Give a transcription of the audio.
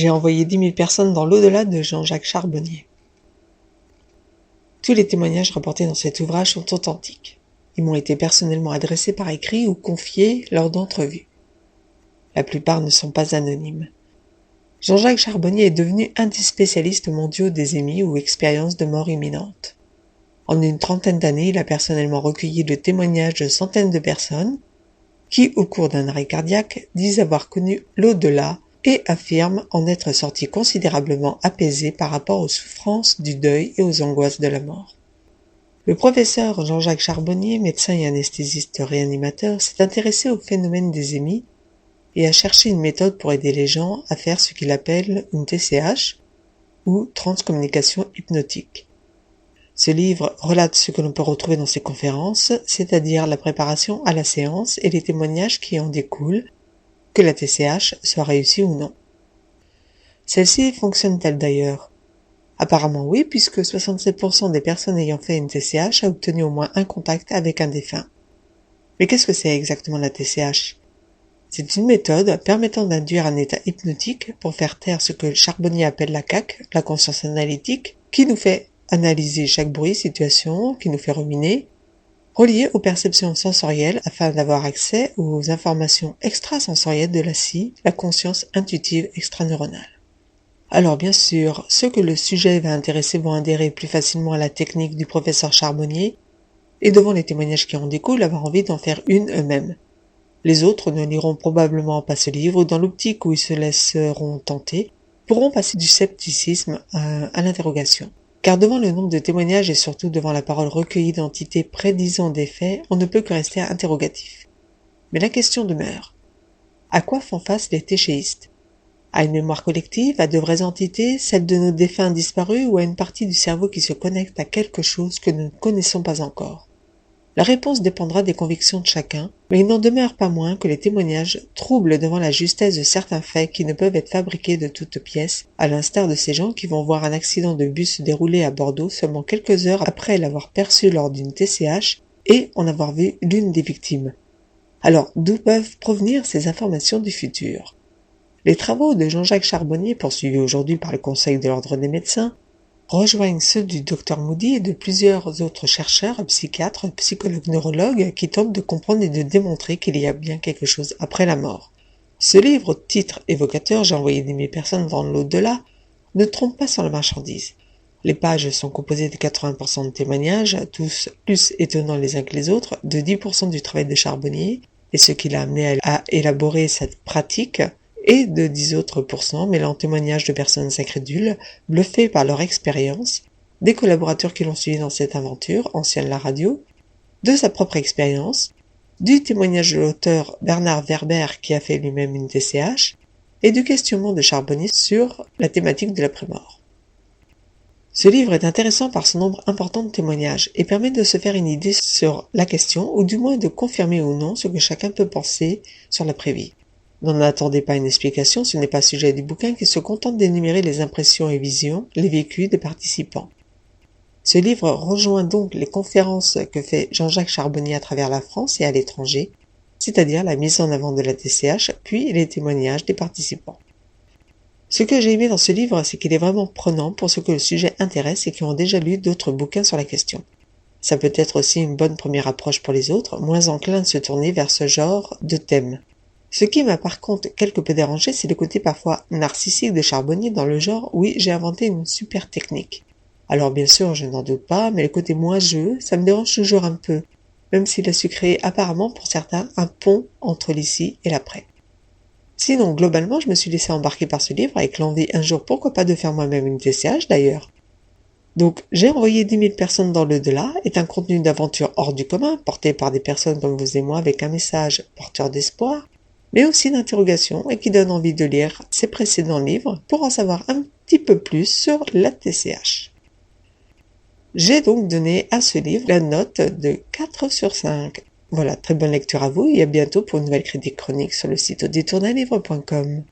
J'ai envoyé 10 000 personnes dans l'au-delà de Jean-Jacques Charbonnier. Tous les témoignages rapportés dans cet ouvrage sont authentiques. Ils m'ont été personnellement adressés par écrit ou confiés lors d'entrevues. La plupart ne sont pas anonymes. Jean-Jacques Charbonnier est devenu un des spécialistes mondiaux des EMI ou expériences de mort imminente. En une trentaine d'années, il a personnellement recueilli le témoignage de centaines de personnes qui, au cours d'un arrêt cardiaque, disent avoir connu l'au-delà et affirment en être sortis considérablement apaisés par rapport aux souffrances du deuil et aux angoisses de la mort. Le professeur Jean-Jacques Charbonnier, médecin et anesthésiste réanimateur, s'est intéressé au phénomène des EMI et a cherché une méthode pour aider les gens à faire ce qu'il appelle une TCH, ou transcommunication hypnotique. Ce livre relate ce que l'on peut retrouver dans ses conférences, c'est-à-dire la préparation à la séance et les témoignages qui en découlent, que la TCH soit réussie ou non. Celle-ci fonctionne-t-elle d'ailleurs ? Apparemment oui, puisque 67% des personnes ayant fait une TCH a obtenu au moins un contact avec un défunt. Mais qu'est-ce que c'est exactement la TCH ? C'est une méthode permettant d'induire un état hypnotique pour faire taire ce que Charbonnier appelle la CAC, la conscience analytique, qui nous fait analyser chaque bruit, situation, qui nous fait ruminer, relié aux perceptions sensorielles afin d'avoir accès aux informations extrasensorielles de la SI, la conscience intuitive extraneuronale. Alors bien sûr, ceux que le sujet va intéresser vont adhérer plus facilement à la technique du professeur Charbonnier et devant les témoignages qui en découlent avoir envie d'en faire une eux-mêmes. Les autres ne liront probablement pas ce livre ou dans l'optique où ils se laisseront tenter, pourront passer du scepticisme à l'interrogation. Car devant le nombre de témoignages et surtout devant la parole recueillie d'entités prédisant des faits, on ne peut que rester interrogatif. Mais la question demeure. À quoi font face les téchéistes ? À une mémoire collective, à de vraies entités, celle de nos défunts disparus ou à une partie du cerveau qui se connecte à quelque chose que nous ne connaissons pas encore ? La réponse dépendra des convictions de chacun, mais il n'en demeure pas moins que les témoignages troublent devant la justesse de certains faits qui ne peuvent être fabriqués de toutes pièces, à l'instar de ces gens qui vont voir un accident de bus se dérouler à Bordeaux seulement quelques heures après l'avoir perçu lors d'une TCH et en avoir vu l'une des victimes. Alors, d'où peuvent provenir ces informations du futur ? Les travaux de Jean-Jacques Charbonnier, poursuivis aujourd'hui par le Conseil de l'Ordre des médecins, rejoignent ceux du Dr Moody et de plusieurs autres chercheurs, psychiatres, psychologues, neurologues, qui tentent de comprendre et de démontrer qu'il y a bien quelque chose après la mort. Ce livre, titre évocateur, j'ai envoyé 10 000 personnes dans l'au-delà, ne trompe pas sur la marchandise. Les pages sont composées de 80% de témoignages, tous plus étonnants les uns que les autres, de 10% du travail de Charbonnier, et ce qui l'a amené à élaborer cette pratique, et de 10 autres pourcents mêlant témoignages de personnes incrédules, bluffées par leur expérience, des collaborateurs qui l'ont suivi dans cette aventure, ancienne la radio, de sa propre expérience, du témoignage de l'auteur Bernard Werber qui a fait lui-même une TCH, et du questionnement de Charbonnier sur la thématique de l'après-mort. Ce livre est intéressant par son nombre important de témoignages et permet de se faire une idée sur la question, ou du moins de confirmer ou non ce que chacun peut penser sur l'après-vie. N'en attendez pas une explication, ce n'est pas sujet du bouquin qui se contente d'énumérer les impressions et visions, les vécus des participants. Ce livre rejoint donc les conférences que fait Jean-Jacques Charbonnier à travers la France et à l'étranger, c'est-à-dire la mise en avant de la TCH, puis les témoignages des participants. Ce que j'ai aimé dans ce livre, c'est qu'il est vraiment prenant pour ceux que le sujet intéresse et qui ont déjà lu d'autres bouquins sur la question. Ça peut être aussi une bonne première approche pour les autres, moins enclins de se tourner vers ce genre de thème. Ce qui m'a par contre quelque peu dérangé, c'est le côté parfois narcissique de Charbonnier dans le genre « oui, j'ai inventé une super technique ». Alors bien sûr, je n'en doute pas, mais le côté moi-je, ça me dérange toujours un peu, même s'il a su créer apparemment pour certains un pont entre l'ici et l'après. Sinon, globalement, je me suis laissé embarquer par ce livre avec l'envie un jour, pourquoi pas, de faire moi-même une TCH d'ailleurs. Donc, j'ai envoyé 10 000 personnes dans l'au-delà, est un contenu d'aventure hors du commun, porté par des personnes comme vous et moi avec un message porteur d'espoir, mais aussi d'interrogation et qui donne envie de lire ses précédents livres pour en savoir un petit peu plus sur la TCH. J'ai donc donné à ce livre la note de 4 sur 5. Voilà, très bonne lecture à vous et à bientôt pour une nouvelle critique chronique sur le site auditournalivre.com.